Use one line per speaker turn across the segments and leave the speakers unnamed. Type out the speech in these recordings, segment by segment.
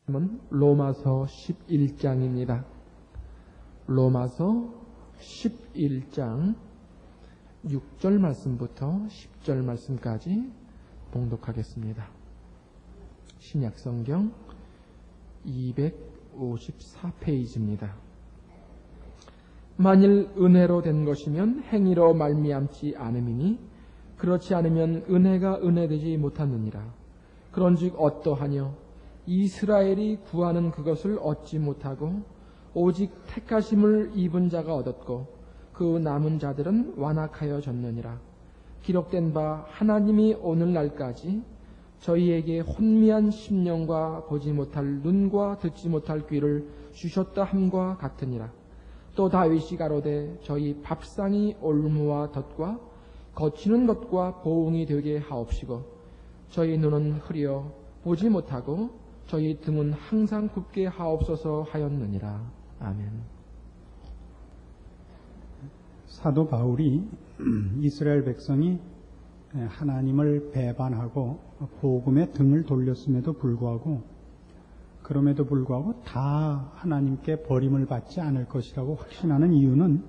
로마서 11장입니다. 로마서 11장 6절 말씀부터 10절 말씀까지 봉독하겠습니다. 신약성경 254페이지입니다. 만일 은혜로 된 것이면 행위로 말미암지 않음이니 그렇지 않으면 은혜가 은혜되지 못하느니라. 그런즉 어떠하뇨? 이스라엘이 구하는 그것을 얻지 못하고 오직 택하심을 입은 자가 얻었고 그 남은 자들은 완악하여졌느니라. 기록된 바 하나님이 오늘날까지 저희에게 혼미한 심령과 보지 못할 눈과 듣지 못할 귀를 주셨다 함과 같으니라. 또 다윗이 가로되 저희 밥상이 올무와 덫과 거치는 것과 보응이 되게 하옵시고 저희 눈은 흐려 보지 못하고 저희 등은 항상 굽게 하옵소서 하였느니라. 아멘.
사도 바울이 이스라엘 백성이 하나님을 배반하고 복음의 등을 돌렸음에도 불구하고 다 하나님께 버림을 받지 않을 것이라고 확신하는 이유는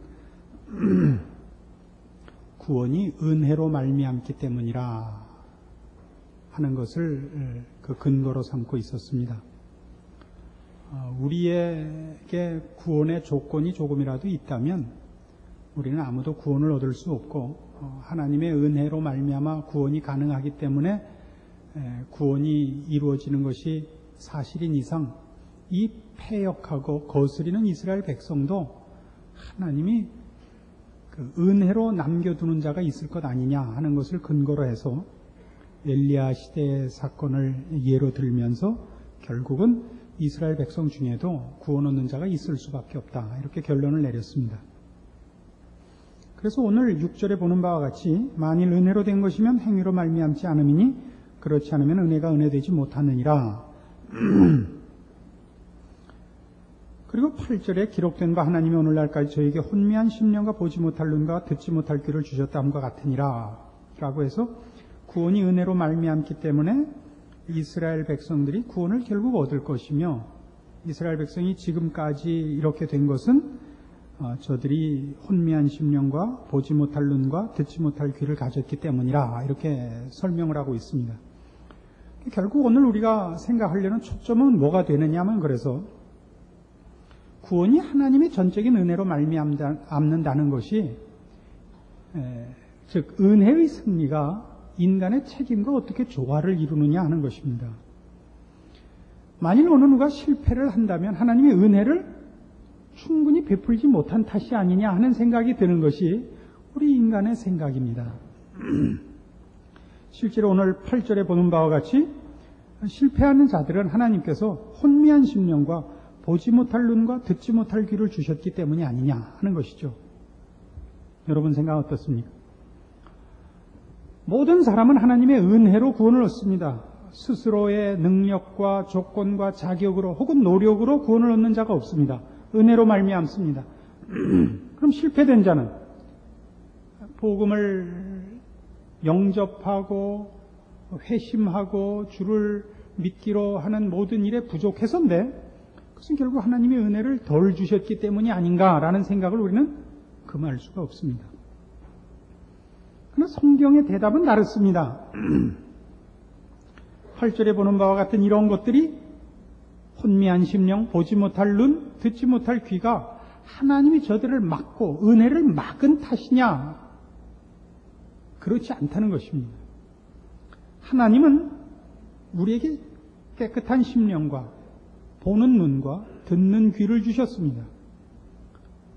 구원이 은혜로 말미암기 때문이라 하는 것을 그 근거로 삼고 있었습니다. 우리에게 구원의 조건이 조금이라도 있다면 우리는 아무도 구원을 얻을 수 없고 하나님의 은혜로 말미암아 구원이 가능하기 때문에 구원이 이루어지는 것이 사실인 이상 이 패역하고 거스리는 이스라엘 백성도 하나님이 그 은혜로 남겨두는 자가 있을 것 아니냐 하는 것을 근거로 해서 엘리야 시대의 사건을 예로 들면서 결국은 이스라엘 백성 중에도 구원 얻는 자가 있을 수밖에 없다 이렇게 결론을 내렸습니다. 그래서 오늘 6절에 보는 바와 같이 만일 은혜로 된 것이면 행위로 말미암지 않음이니 그렇지 않으면 은혜가 은혜되지 못하느니라. 그리고 8절에 기록된 바 하나님이 오늘날까지 저에게 혼미한 심령과 보지 못할 눈과 듣지 못할 귀를 주셨다 함과 같으니라 라고 해서 구원이 은혜로 말미암기 때문에 이스라엘 백성들이 구원을 결국 얻을 것이며 이스라엘 백성이 지금까지 이렇게 된 것은 저들이 혼미한 심령과 보지 못할 눈과 듣지 못할 귀를 가졌기 때문이라 이렇게 설명을 하고 있습니다. 결국 오늘 우리가 생각하려는 초점은 뭐가 되느냐 하면 그래서 구원이 하나님의 전적인 은혜로 말미암는다는 것이 즉 은혜의 승리가 인간의 책임과 어떻게 조화를 이루느냐 하는 것입니다. 만일 어느 누가 실패를 한다면 하나님의 은혜를 충분히 베풀지 못한 탓이 아니냐 하는 생각이 드는 것이 우리 인간의 생각입니다. 실제로 오늘 8절에 보는 바와 같이 실패하는 자들은 하나님께서 혼미한 심령과 보지 못할 눈과 듣지 못할 귀를 주셨기 때문이 아니냐 하는 것이죠. 여러분 생각 어떻습니까? 모든 사람은 하나님의 은혜로 구원을 얻습니다. 스스로의 능력과 조건과 자격으로 혹은 노력으로 구원을 얻는 자가 없습니다. 은혜로 말미암습니다. 그럼 실패된 자는 복음을 영접하고 회심하고 주를 믿기로 하는 모든 일에 부족해서인데 그것은 결국 하나님의 은혜를 덜 주셨기 때문이 아닌가라는 생각을 우리는 금할 수가 없습니다. 그러나 성경의 대답은 다릅니다. 8절에 보는 바와 같은 이런 것들이 혼미한 심령, 보지 못할 눈, 듣지 못할 귀가 하나님이 저들을 막고 은혜를 막은 탓이냐? 그렇지 않다는 것입니다. 하나님은 우리에게 깨끗한 심령과 보는 눈과 듣는 귀를 주셨습니다.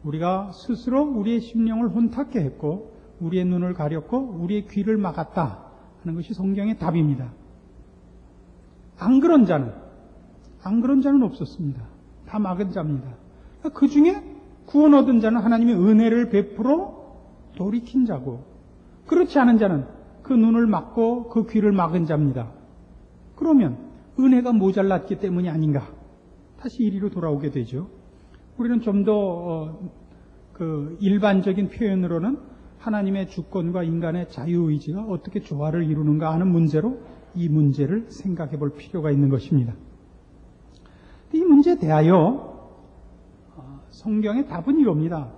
우리가 스스로 우리의 심령을 혼탁게 했고 우리의 눈을 가렸고 우리의 귀를 막았다 하는 것이 성경의 답입니다. 안 그런 자는 없었습니다. 다 막은 자입니다. 그 중에 구원 얻은 자는 하나님의 은혜를 베풀어 돌이킨 자고 그렇지 않은 자는 그 눈을 막고 그 귀를 막은 자입니다. 그러면 은혜가 모자랐기 때문이 아닌가? 다시 이리로 돌아오게 되죠. 우리는 좀 더 일반적인 표현으로는 하나님의 주권과 인간의 자유의지가 어떻게 조화를 이루는가 하는 문제로 이 문제를 생각해 볼 필요가 있는 것입니다. 문제에 대하여 성경의 답은 이럽니다.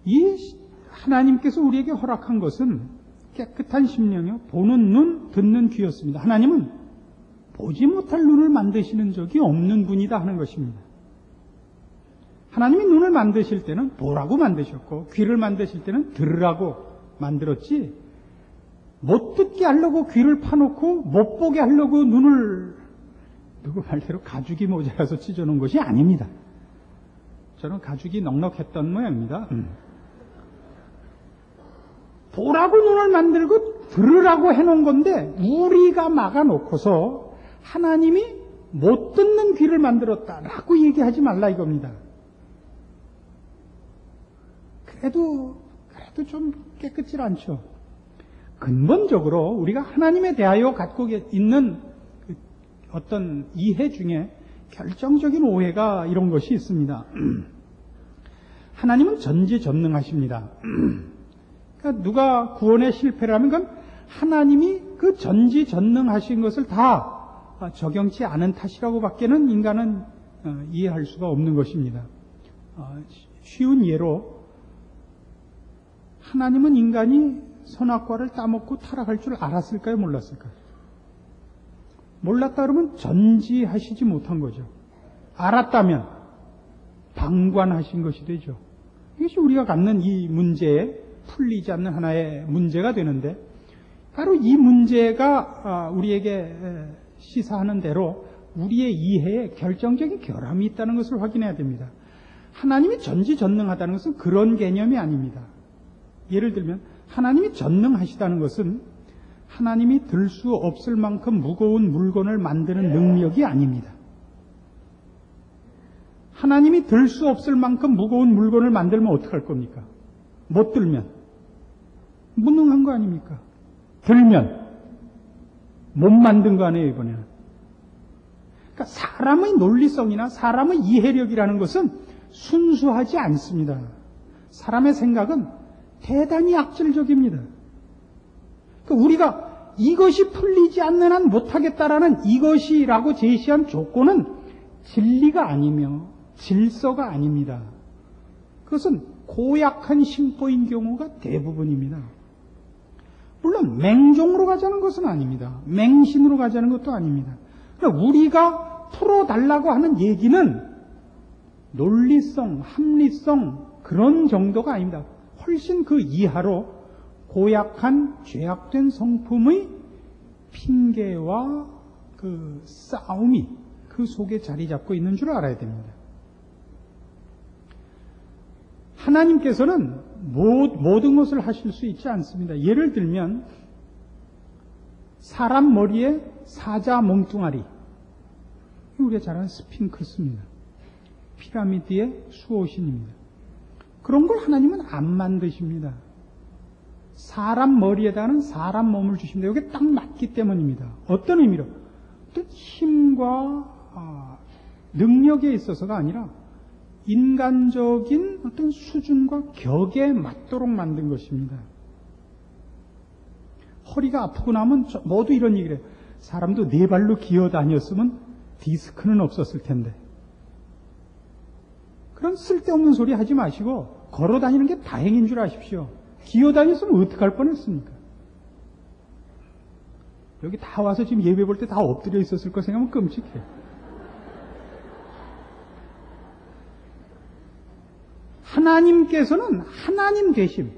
이 하나님께서 우리에게 허락한 것은 깨끗한 심령이요 보는 눈, 듣는 귀였습니다. 하나님은 보지 못할 눈을 만드시는 적이 없는 분이다 하는 것입니다. 하나님이 눈을 만드실 때는 보라고 만드셨고 귀를 만드실 때는 들으라고 만들었지, 못 듣게 하려고 귀를 파놓고 못 보게 하려고 눈을 누구 말대로 가죽이 모자라서 찢어놓은 것이 아닙니다. 저는 가죽이 넉넉했던 모양입니다. 보라고 눈을 만들고 들으라고 해놓은 건데 우리가 막아놓고서 하나님이 못 듣는 귀를 만들었다라고 얘기하지 말라 이겁니다. 그래도 좀 깨끗질 않죠. 근본적으로 우리가 하나님에 대하여 갖고 있는 어떤 이해 중에 결정적인 오해가 이런 것이 있습니다. 하나님은 전지전능하십니다. 그러니까 누가 구원에 실패를 하면 그건 하나님이 그 전지전능하신 것을 다 적용치 않은 탓이라고 밖에는 인간은 이해할 수가 없는 것입니다. 쉬운 예로 하나님은 인간이 선악과를 따먹고 타락할 줄 알았을까요? 몰랐을까요? 몰랐다 그러면 전지하시지 못한 거죠. 알았다면 방관하신 것이 되죠. 이것이 우리가 갖는 이 문제에 풀리지 않는 하나의 문제가 되는데, 바로 이 문제가 우리에게 시사하는 대로 우리의 이해에 결정적인 결함이 있다는 것을 확인해야 됩니다. 하나님이 전지전능하다는 것은 그런 개념이 아닙니다. 예를 들면 하나님이 전능하시다는 것은 하나님이 들 수 없을 만큼 무거운 물건을 만드는 능력이 아닙니다. 하나님이 들 수 없을 만큼 무거운 물건을 만들면 어떡할 겁니까? 못 들면 무능한 거 아닙니까? 들면 못 만든 거 아니에요, 이번에는. 그러니까 사람의 논리성이나 사람의 이해력이라는 것은 순수하지 않습니다. 사람의 생각은 대단히 악질적입니다. 그러니까 우리가 이것이 풀리지 않는 한 못하겠다라는 이것이라고 제시한 조건은 진리가 아니며 질서가 아닙니다. 그것은 고약한 심보인 경우가 대부분입니다. 물론 맹종으로 가자는 것은 아닙니다. 맹신으로 가자는 것도 아닙니다. 그러니까 우리가 풀어달라고 하는 얘기는 논리성, 합리성 그런 정도가 아닙니다. 훨씬 그 이하로 고약한 죄악된 성품의 핑계와 그 싸움이 그 속에 자리 잡고 있는 줄 알아야 됩니다. 하나님께서는 모든 것을 하실 수 있지 않습니다. 예를 들면 사람 머리에 사자 몸뚱아리, 우리가 잘 아는 스핑크스입니다. 피라미드의 수호신입니다. 그런 걸 하나님은 안 만드십니다. 사람 머리에다는 사람 몸을 주십니다. 이게 딱 맞기 때문입니다. 어떤 의미로? 어떤 힘과 능력에 있어서가 아니라 인간적인 어떤 수준과 격에 맞도록 만든 것입니다. 허리가 아프고 나면 모두 이런 얘기를 해요. 사람도 네 발로 기어 다녔으면 디스크는 없었을 텐데. 그런 쓸데없는 소리 하지 마시고 걸어 다니는 게 다행인 줄 아십시오. 기어 다녔으면 어떡할 뻔했습니까? 여기 다 와서 지금 예배 볼 때 다 엎드려 있었을 거 생각하면 끔찍해. 하나님께서는 하나님 되심,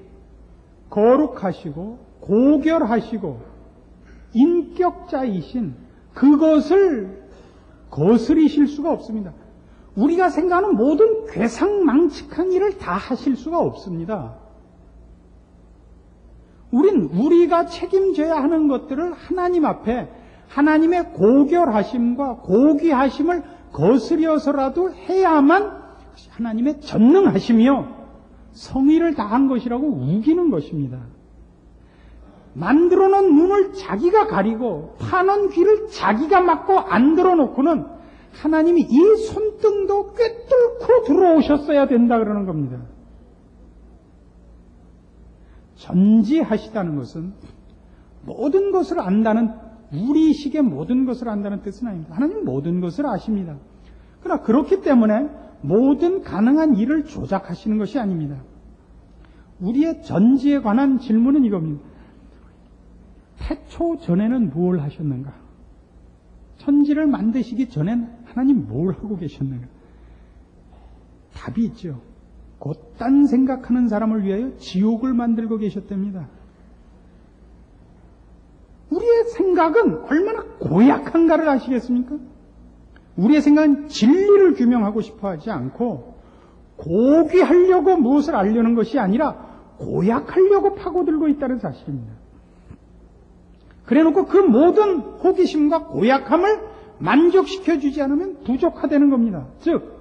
거룩하시고 고결하시고 인격자이신 그것을 거스리실 수가 없습니다. 우리가 생각하는 모든 괴상망측한 일을 다 하실 수가 없습니다. 우리가 책임져야 하는 것들을 하나님 앞에 하나님의 고결하심과 고귀하심을 거스려서라도 해야만 하나님의 전능하시며 성의를 다한 것이라고 우기는 것입니다. 만들어놓은 눈을 자기가 가리고 파는 귀를 자기가 막고 안 들어놓고는 하나님이 이 손등도 꿰뚫고 들어오셨어야 된다 그러는 겁니다. 전지하시다는 것은 모든 것을 안다는 우리식의 모든 것을 안다는 뜻은 아닙니다. 하나님은 모든 것을 아십니다. 그러나 그렇기 때문에 모든 가능한 일을 조작하시는 것이 아닙니다. 우리의 전지에 관한 질문은 이겁니다. 태초 전에는 뭘 하셨는가? 천지를 만드시기 전엔 하나님 뭘 하고 계셨는가? 답이 있죠. 곧 딴 생각하는 사람을 위하여 지옥을 만들고 계셨답니다. 우리의 생각은 얼마나 고약한가를 아시겠습니까? 우리의 생각은 진리를 규명하고 싶어 하지 않고 고귀하려고 무엇을 알려는 것이 아니라 고약하려고 파고들고 있다는 사실입니다. 그래놓고 그 모든 호기심과 고약함을 만족시켜주지 않으면 부족하다는 겁니다. 즉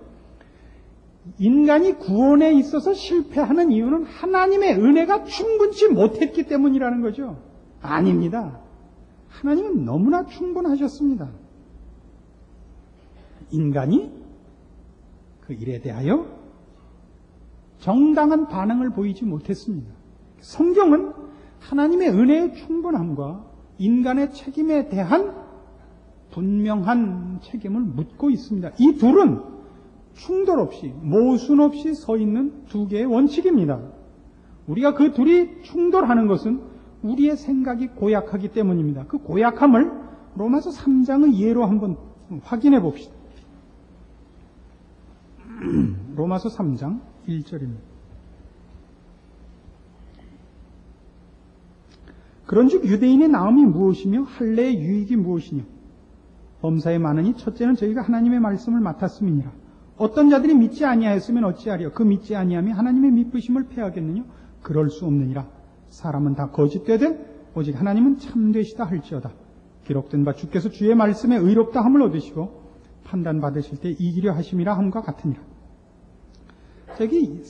인간이 구원에 있어서 실패하는 이유는 하나님의 은혜가 충분치 못했기 때문이라는 거죠. 아닙니다. 하나님은 너무나 충분하셨습니다. 인간이 그 일에 대하여 정당한 반응을 보이지 못했습니다. 성경은 하나님의 은혜의 충분함과 인간의 책임에 대한 분명한 책임을 묻고 있습니다. 이 둘은 충돌 없이, 모순 없이 서 있는 두 개의 원칙입니다. 우리가 그 둘이 충돌하는 것은 우리의 생각이 고약하기 때문입니다. 그 고약함을 로마서 3장의 예로 한번 확인해 봅시다. 로마서 3장 1절입니다. 그런즉 유대인의 나음이 무엇이며 할례의 유익이 무엇이냐? 범사에 많으니 첫째는 저희가 하나님의 말씀을 맡았음이니라. 어떤 자들이 믿지 아니하였으면 어찌하리요? 그 믿지 아니함이 하나님의 믿으심을 패하겠느냐? 그럴 수 없느니라. 사람은 다 거짓되되 오직 하나님은 참되시다 할지어다. 기록된 바 주께서 주의 말씀에 의롭다 함을 얻으시고 판단받으실 때 이기려 하심이라 함과 같으니라. 저기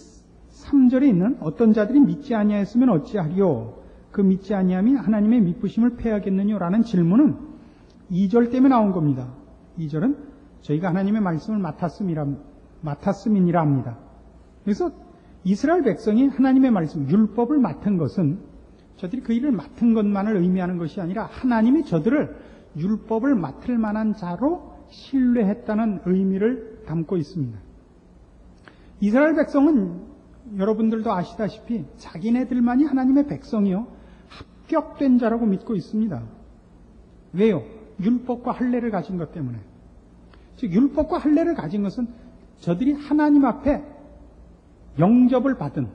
3절에 있는 어떤 자들이 믿지 아니하였으면 어찌하리요? 그 믿지 아니함이 하나님의 믿으심을 패하겠느냐? 라는 질문은 2절 때문에 나온 겁니다. 2절은 저희가 하나님의 말씀을 맡았음이니라 합니다. 그래서 이스라엘 백성이 하나님의 말씀, 율법을 맡은 것은 저들이 그 일을 맡은 것만을 의미하는 것이 아니라 하나님이 저들을 율법을 맡을 만한 자로 신뢰했다는 의미를 담고 있습니다. 이스라엘 백성은 여러분들도 아시다시피 자기네들만이 하나님의 백성이요 합격된 자라고 믿고 있습니다. 왜요? 율법과 할례를 가진 것 때문에. 즉 율법과 할례를 가진 것은 저들이 하나님 앞에 영접을 받은,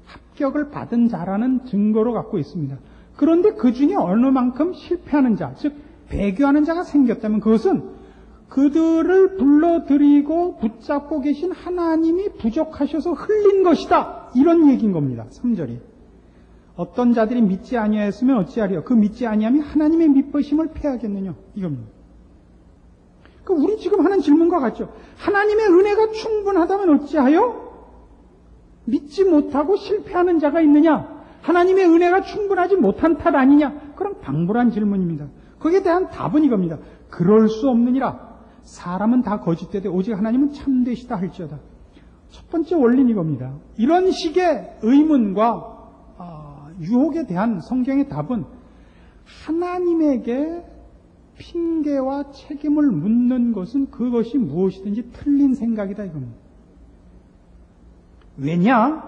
합격을 받은 자라는 증거로 갖고 있습니다. 그런데 그 중에 어느 만큼 실패하는 자, 즉 배교하는 자가 생겼다면 그것은 그들을 불러들이고 붙잡고 계신 하나님이 부족하셔서 흘린 것이다. 이런 얘기인 겁니다. 3절이. 어떤 자들이 믿지 아니하였으면 어찌하리요? 그 믿지 아니함이 하나님의 믿으심을 패하겠느냐? 이겁니다. 우리 지금 하는 질문과 같죠. 하나님의 은혜가 충분하다면 어찌하여 믿지 못하고 실패하는 자가 있느냐? 하나님의 은혜가 충분하지 못한 탓 아니냐? 그런 방불한 질문입니다. 거기에 대한 답은 이겁니다. 그럴 수 없느니라. 사람은 다 거짓되되 오직 하나님은 참되시다 할지어다. 첫 번째 원리는 이겁니다. 이런 식의 의문과 유혹에 대한 성경의 답은 하나님에게 핑계와 책임을 묻는 것은 그것이 무엇이든지 틀린 생각이다 이겁니다. 왜냐?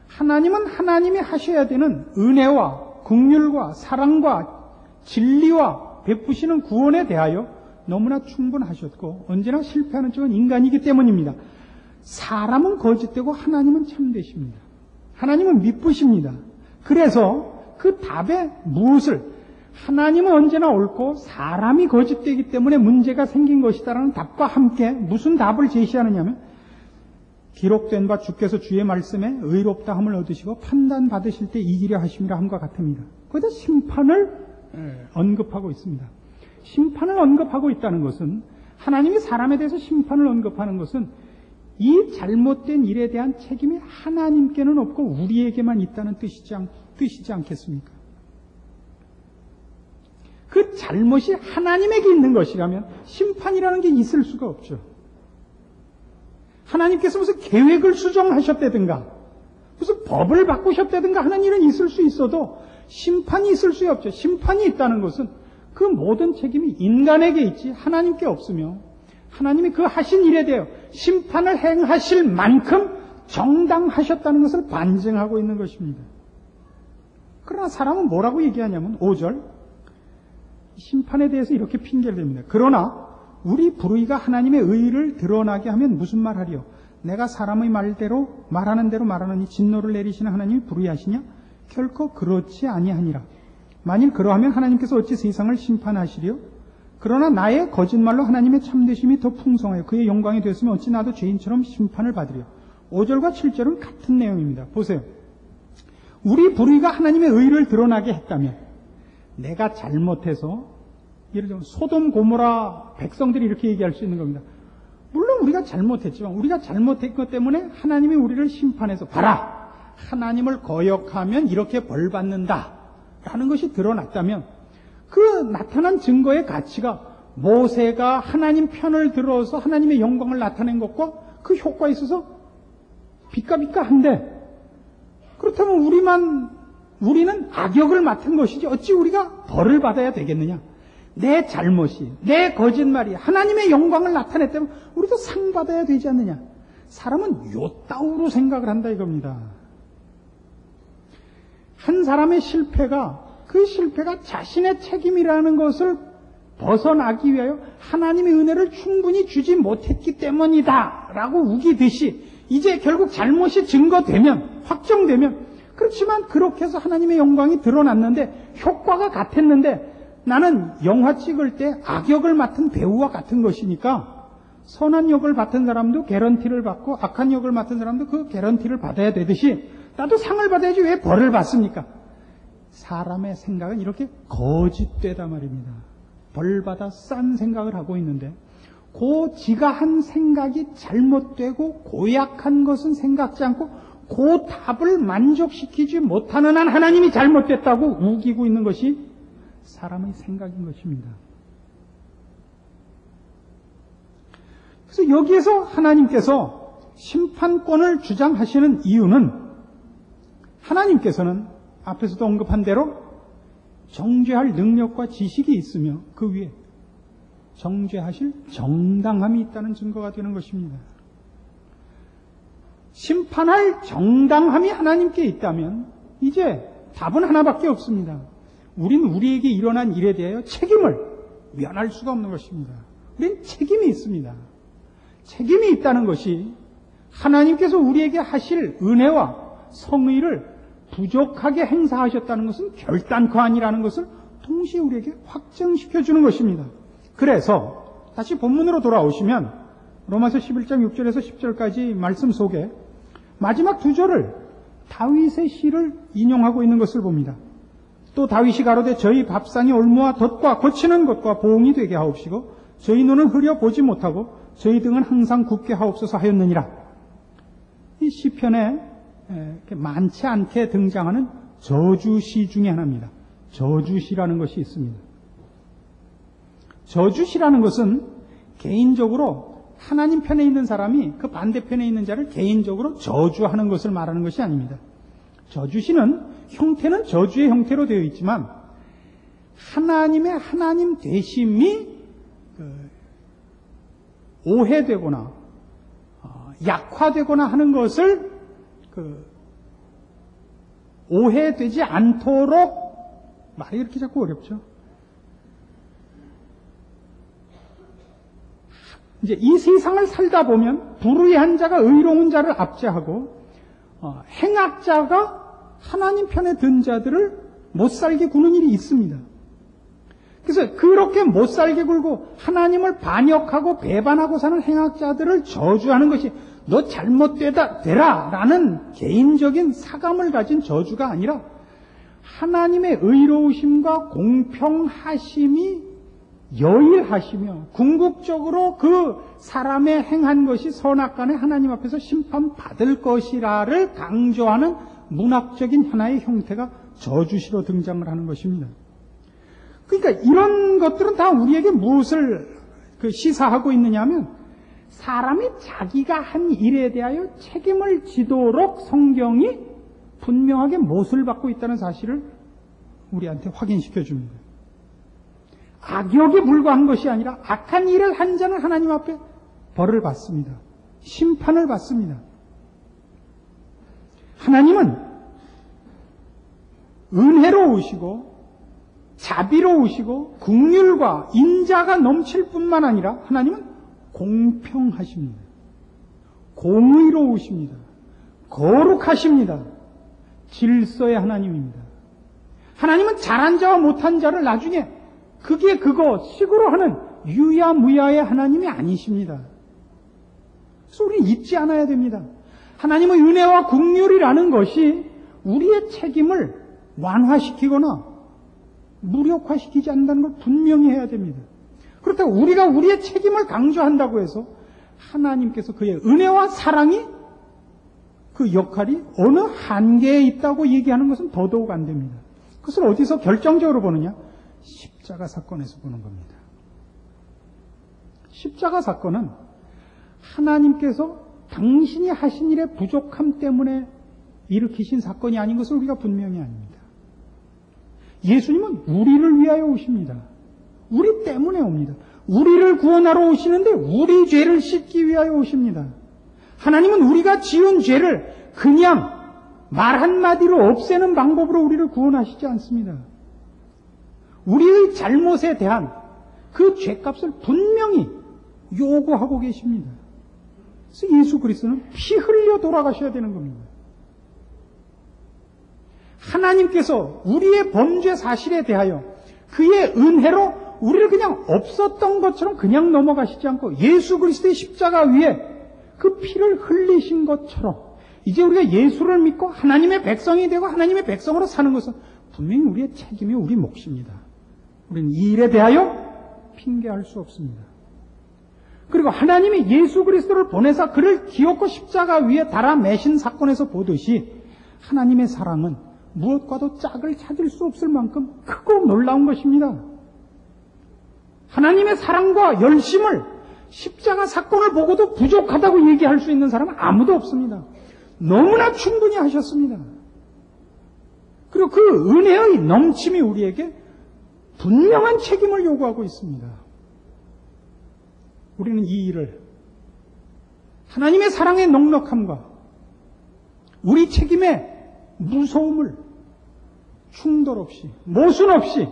하나님은 하나님이 하셔야 되는 은혜와 긍휼과 사랑과 진리와 베푸시는 구원에 대하여 너무나 충분하셨고 언제나 실패하는 쪽은 인간이기 때문입니다. 사람은 거짓되고 하나님은 참되십니다. 하나님은 미쁘십니다. 그래서 그 답에 무엇을 하나님은 언제나 옳고 사람이 거짓되기 때문에 문제가 생긴 것이다라는 답과 함께 무슨 답을 제시하느냐면 기록된 바 주께서 주의 말씀에 의롭다 함을 얻으시고 판단받으실 때 이기려 하심이라 함과 같습니다. 거기다 심판을 언급하고 있습니다. 심판을 언급하고 있다는 것은 하나님이 사람에 대해서 심판을 언급하는 것은 이 잘못된 일에 대한 책임이 하나님께는 없고 우리에게만 있다는 뜻이지 않겠습니까? 그 잘못이 하나님에게 있는 것이라면 심판이라는 게 있을 수가 없죠. 하나님께서 무슨 계획을 수정하셨다든가 무슨 법을 바꾸셨다든가 하는 일은 있을 수 있어도 심판이 있을 수 없죠. 심판이 있다는 것은 그 모든 책임이 인간에게 있지 하나님께 없으며 하나님이 그 하신 일에 대하여 심판을 행하실 만큼 정당하셨다는 것을 반증하고 있는 것입니다. 그러나 사람은 뭐라고 얘기하냐면 5절 심판에 대해서 이렇게 핑계를 댑니다. 그러나 우리 불의가 하나님의 의를 드러나게 하면 무슨 말하리요? 내가 사람의 말대로 말하는 대로 말하느니 진노를 내리시는 하나님이 불의하시냐? 결코 그렇지 아니하니라. 만일 그러하면 하나님께서 어찌 세상을 심판하시리요? 그러나 나의 거짓말로 하나님의 참되심이 더 풍성하여 그의 영광이 되었으면 어찌 나도 죄인처럼 심판을 받으리요? 5절과 7절은 같은 내용입니다. 보세요. 우리 불의가 하나님의 의를 드러나게 했다면 내가 잘못해서 예를 들면 소돔 고모라 백성들이 이렇게 얘기할 수 있는 겁니다. 물론 우리가 잘못했지만 우리가 잘못한 것 때문에 하나님이 우리를 심판해서 봐라! 하나님을 거역하면 이렇게 벌 받는다 라는 것이 드러났다면 그 나타난 증거의 가치가 모세가 하나님 편을 들어서 하나님의 영광을 나타낸 것과 그 효과에 있어서 비까비까한데 그렇다면 우리는 악역을 맡은 것이지 어찌 우리가 벌을 받아야 되겠느냐? 내 잘못이, 내 거짓말이 하나님의 영광을 나타냈다면 우리도 상 받아야 되지 않느냐? 사람은 요따우로 생각을 한다 이겁니다. 한 사람의 실패가 그 실패가 자신의 책임이라는 것을 벗어나기 위하여 하나님의 은혜를 충분히 주지 못했기 때문이다 라고 우기듯이 이제 결국 잘못이 증거되면 확정되면 그렇지만 그렇게 해서 하나님의 영광이 드러났는데 효과가 같았는데 나는 영화 찍을 때 악역을 맡은 배우와 같은 것이니까 선한 역을 맡은 사람도 개런티를 받고 악한 역을 맡은 사람도 그 개런티를 받아야 되듯이 나도 상을 받아야지 왜 벌을 받습니까? 사람의 생각은 이렇게 거짓되다 말입니다. 벌 받아 싼 생각을 하고 있는데 그 지가 한 생각이 잘못되고 고약한 것은 생각지 않고 그 답을 만족시키지 못하는 한 하나님이 잘못됐다고 우기고 있는 것이 사람의 생각인 것입니다. 그래서 여기에서 하나님께서 심판권을 주장하시는 이유는 하나님께서는 앞에서도 언급한 대로 정죄할 능력과 지식이 있으며 그 위에 정죄하실 정당함이 있다는 증거가 되는 것입니다. 심판할 정당함이 하나님께 있다면 이제 답은 하나밖에 없습니다. 우리는 우리에게 일어난 일에 대하여 책임을 면할 수가 없는 것입니다. 우리는 책임이 있습니다. 책임이 있다는 것이 하나님께서 우리에게 하실 은혜와 성의를 부족하게 행사하셨다는 것은 결단코 아니라는 것을 동시에 우리에게 확증시켜 주는 것입니다. 그래서 다시 본문으로 돌아오시면 로마서 11장 6절에서 10절까지 말씀 속에 마지막 두 절을 다윗의 시를 인용하고 있는 것을 봅니다. 또 다윗이 가로되 저희 밥상이 올무와 덫과 거치는 것과 보응이 되게 하옵시고 저희 눈은 흐려 보지 못하고 저희 등은 항상 굳게 하옵소서 하였느니라. 이 시편에 많지 않게 등장하는 저주시 중에 하나입니다. 저주시라는 것이 있습니다. 저주시라는 것은 개인적으로 하나님 편에 있는 사람이 그 반대편에 있는 자를 개인적으로 저주하는 것을 말하는 것이 아닙니다. 저주시는 형태는 저주의 형태로 되어 있지만 하나님의 하나님 되심이 오해되거나 약화되거나 하는 것을 오해되지 않도록 말이 이렇게 자꾸 어렵죠. 이제 이 세상을 살다 보면 불의한 자가 의로운 자를 압제하고 행악자가 하나님 편에 든 자들을 못살게 구는 일이 있습니다. 그래서 그렇게 못살게 굴고 하나님을 반역하고 배반하고 사는 행악자들을 저주하는 것이 너 잘못되라 라는 개인적인 사감을 가진 저주가 아니라 하나님의 의로우심과 공평하심이 여일하시며 궁극적으로 그 사람의 행한 것이 선악간에 하나님 앞에서 심판받을 것이라를 강조하는 문학적인 하나의 형태가 저주시로 등장을 하는 것입니다. 그러니까 이런 것들은 다 우리에게 무엇을 시사하고 있느냐 하면 사람이 자기가 한 일에 대하여 책임을 지도록 성경이 분명하게 못을 받고 있다는 사실을 우리한테 확인시켜 줍니다. 악역에 불과한 것이 아니라 악한 일을 한 자는 하나님 앞에 벌을 받습니다. 심판을 받습니다. 하나님은 은혜로우시고 자비로우시고 긍휼과 인자가 넘칠 뿐만 아니라 하나님은 공평하십니다. 공의로우십니다. 거룩하십니다. 질서의 하나님입니다. 하나님은 잘한 자와 못한 자를 나중에 그게 그거 식으로 하는 유야무야의 하나님이 아니십니다. 그래서 우리는 잊지 않아야 됩니다. 하나님의 은혜와 긍휼이라는 것이 우리의 책임을 완화시키거나 무력화시키지 않는다는 걸 분명히 해야 됩니다. 그렇다고 우리가 우리의 책임을 강조한다고 해서 하나님께서 그의 은혜와 사랑이 그 역할이 어느 한계에 있다고 얘기하는 것은 더더욱 안 됩니다. 그것을 어디서 결정적으로 보느냐? 십자가 사건에서 보는 겁니다. 십자가 사건은 하나님께서 당신이 하신 일의 부족함 때문에 일으키신 사건이 아닌 것을 우리가 분명히 압니다. 예수님은 우리를 위하여 오십니다. 우리 때문에 옵니다. 우리를 구원하러 오시는데 우리 죄를 씻기 위하여 오십니다. 하나님은 우리가 지은 죄를 그냥 말 한마디로 없애는 방법으로 우리를 구원하시지 않습니다. 우리의 잘못에 대한 그 죄값을 분명히 요구하고 계십니다. 그래서 예수 그리스도는 피 흘려 돌아가셔야 되는 겁니다. 하나님께서 우리의 범죄 사실에 대하여 그의 은혜로 우리를 그냥 없었던 것처럼 그냥 넘어가시지 않고 예수 그리스도의 십자가 위에 그 피를 흘리신 것처럼 이제 우리가 예수를 믿고 하나님의 백성이 되고 하나님의 백성으로 사는 것은 분명히 우리의 책임이 우리 몫입니다. 우리는 이 일에 대하여 핑계할 수 없습니다. 그리고 하나님이 예수 그리스도를 보내사 그를 기어코 십자가 위에 달아 매신 사건에서 보듯이 하나님의 사랑은 무엇과도 짝을 찾을 수 없을 만큼 크고 놀라운 것입니다. 하나님의 사랑과 열심을 십자가 사건을 보고도 부족하다고 얘기할 수 있는 사람은 아무도 없습니다. 너무나 충분히 하셨습니다. 그리고 그 은혜의 넘침이 우리에게 분명한 책임을 요구하고 있습니다. 우리는 이 일을 하나님의 사랑의 넉넉함과 우리 책임의 무서움을 충돌 없이 모순 없이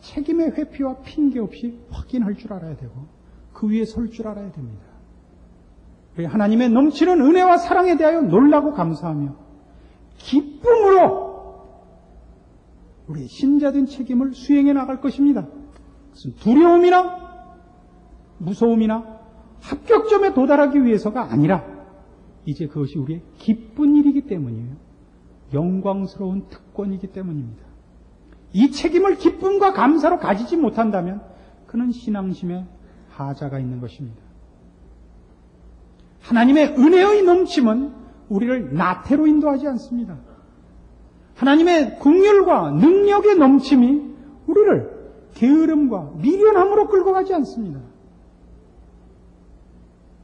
책임의 회피와 핑계 없이 확인할 줄 알아야 되고 그 위에 설 줄 알아야 됩니다. 하나님의 넘치는 은혜와 사랑에 대하여 놀라고 감사하며 기쁨으로 우리 신자된 책임을 수행해 나갈 것입니다. 그것은 두려움이나 무서움이나 합격점에 도달하기 위해서가 아니라 이제 그것이 우리의 기쁜 일이기 때문이에요. 영광스러운 특권이기 때문입니다. 이 책임을 기쁨과 감사로 가지지 못한다면 그는 신앙심에 하자가 있는 것입니다. 하나님의 은혜의 넘침은 우리를 나태로 인도하지 않습니다. 하나님의 긍휼과 능력의 넘침이 우리를 게으름과 미련함으로 끌고 가지 않습니다.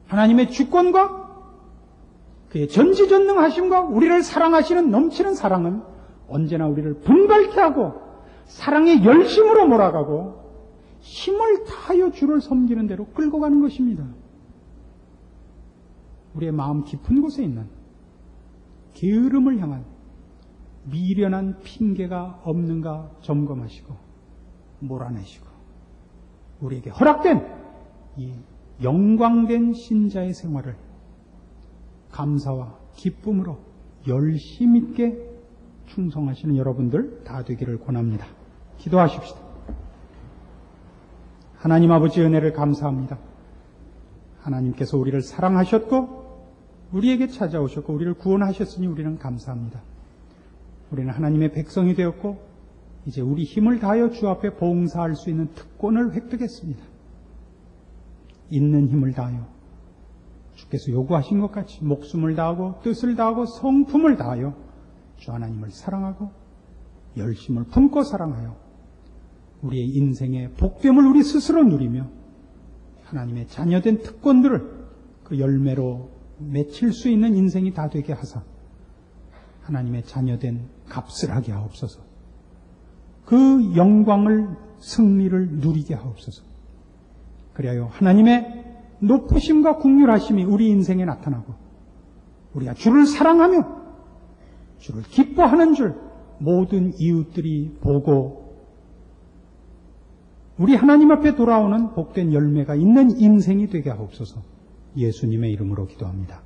하나님의 주권과 그의 전지전능하심과 우리를 사랑하시는 넘치는 사랑은 언제나 우리를 분발케 하고 사랑의 열심으로 몰아가고 힘을 다하여 주를 섬기는 대로 끌고 가는 것입니다. 우리의 마음 깊은 곳에 있는 게으름을 향한 미련한 핑계가 없는가 점검하시고 몰아내시고 우리에게 허락된 이 영광된 신자의 생활을 감사와 기쁨으로 열심 있게 충성하시는 여러분들 다 되기를 권합니다. 기도하십시다. 하나님 아버지 은혜를 감사합니다. 하나님께서 우리를 사랑하셨고 우리에게 찾아오셨고 우리를 구원하셨으니 우리는 감사합니다. 우리는 하나님의 백성이 되었고 이제 우리 힘을 다하여 주 앞에 봉사할 수 있는 특권을 획득했습니다. 있는 힘을 다하여 주께서 요구하신 것 같이 목숨을 다하고 뜻을 다하고 성품을 다하여 주 하나님을 사랑하고 열심을 품고 사랑하여 우리의 인생의 복됨을 우리 스스로 누리며 하나님의 자녀된 특권들을 그 열매로 맺힐 수 있는 인생이 다 되게 하사 하나님의 자녀된 값을 하게 하옵소서. 그 영광을 승리를 누리게 하옵소서. 그래야 하나님의 높으심과 긍휼하심이 우리 인생에 나타나고 우리가 주를 사랑하며 주를 기뻐하는 줄 모든 이웃들이 보고 우리 하나님 앞에 돌아오는 복된 열매가 있는 인생이 되게 하옵소서. 예수님의 이름으로 기도합니다.